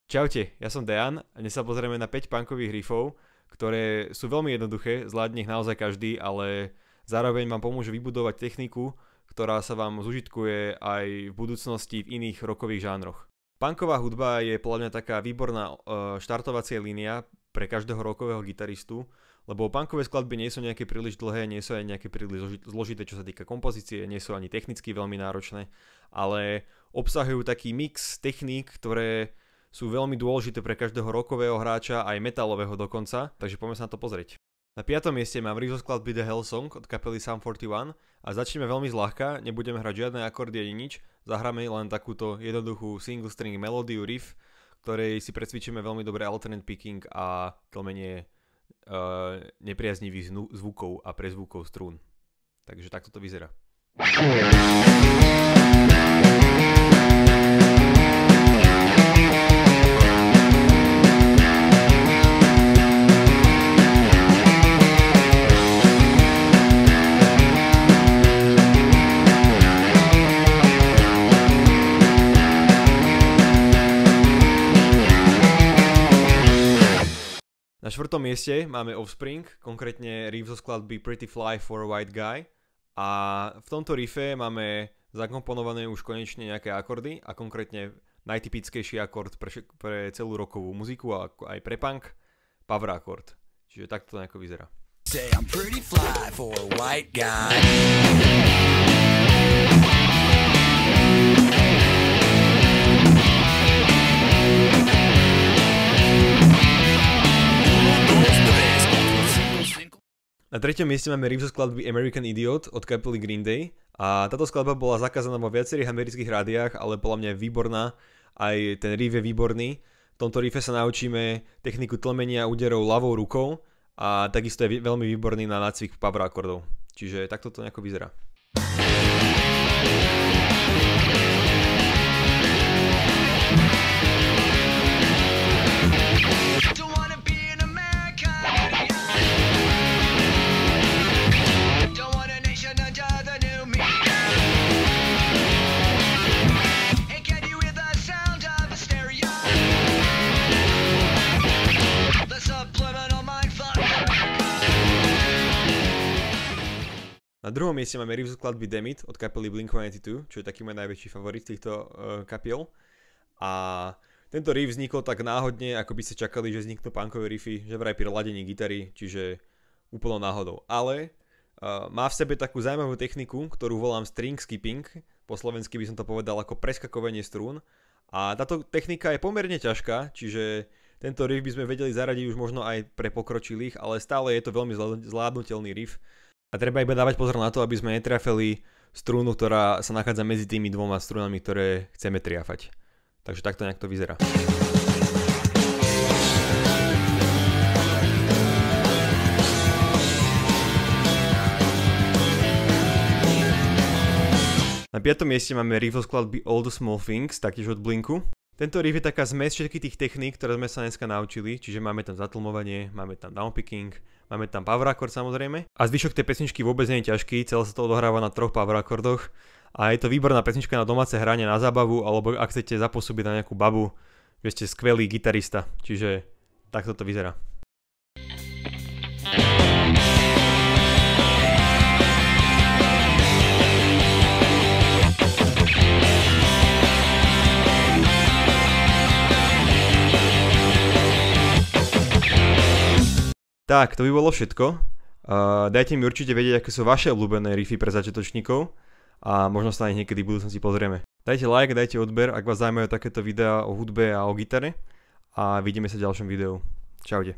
Čaute, ja som Dejan a dnes sa pozrieme na 5 punkových riffov, ktoré sú veľmi jednoduché, zvládne ich naozaj každý, ale zároveň vám pomôže vybudovať techniku, ktorá sa vám zužitkuje aj v budúcnosti v iných rockových žánroch. Punková hudba je podľa mňa taká výborná štartovacia línia pre každého rockového gitaristu, lebo punkové skladby nie sú nejaké príliš dlhé, nie sú aj nejaké príliš zložité, čo sa týka kompozície, nie sú ani technicky veľmi náročné, ale obsahujú taký mix techník, ktoré sú veľmi dôležité pre každého rockového hráča, aj metalového dokonca, takže poďme sa na to pozrieť. Na 5. mieste mám riff zo skladby The Hell Song od kapely Sum 41 a začneme veľmi zľahka, nebudeme hrať žiadne akordy ani nič, zahráme len takúto jednoduchú single string melódiu riff, ktorej si precvičíme veľmi dobre alternate picking a tlmenie nepriaznivých zvukov a prezvukov strún. Takže takto to vyzerá. Na 4. mieste máme Offspring, konkrétne riff zo skladby Pretty Fly for a White Guy a v tomto riffe máme zakomponované už konečne nejaké akordy a konkrétne najtypickejší akord pre celú rockovú muziku a aj pre punk, power akord. Čiže takto to nejako vyzerá. Say I'm pretty fly for a white guy. Na 3. mieste máme riff zo skladby American Idiot od kapely Green Day a táto skladba bola zakázaná vo viacerých amerických rádiách, ale podľa mňa je výborná, aj ten riff je výborný. V tomto riffe sa naučíme techniku tlmenia úderov ľavou rukou a takisto je veľmi výborný na nácvik power akordov. Čiže takto to nejako vyzerá. Na 2. mieste máme riff zo skladby Damn It od kapely Blink-182, čo je taký môj najväčší favorit týchto kapiel. A tento riff vznikol tak náhodne, ako by ste čakali, že vzniknú punkové riffy, že vraj pri ladení gitary, čiže úplnou náhodou. Ale má v sebe takú zaujímavú techniku, ktorú volám string skipping, po slovensky by som to povedal ako preskakovanie strún. A táto technika je pomerne ťažká, čiže tento riff by sme vedeli zaradiť už možno aj pre pokročilých, ale stále je to veľmi zvládnutelný riff. A treba iba dávať pozor na to, aby sme netrafili strúnu, ktorá sa nachádza medzi tými dvoma strúnami, ktoré chceme triafať. Takže takto nejak to vyzerá. Na 5. mieste máme riff zo skladby All the Small Things, taktiež od Blinku. Tento riff je taká zmes všetkých tých techník, ktoré sme sa dneska naučili, čiže máme tam zatlmovanie, máme tam downpicking, máme tam power akord samozrejme. A zvyšok tej pesničky vôbec nie je ťažký, celé sa to odohráva na 3 power akordoch a je to výborná pesnička na domáce hranie, na zábavu, alebo ak chcete zapôsobiť na nejakú babu, že ste skvelý gitarista, čiže takto to vyzerá. Tak, to by bolo všetko. Dajte mi určite vedieť, aké sú vaše obľúbené riffy pre začiatočníkov a možno sa aj niekedy v budúcnosti pozrieme. Dajte like, dajte odber, ak vás zaujímajú takéto videá o hudbe a o gitare a vidíme sa v ďalšom videu. Čaute.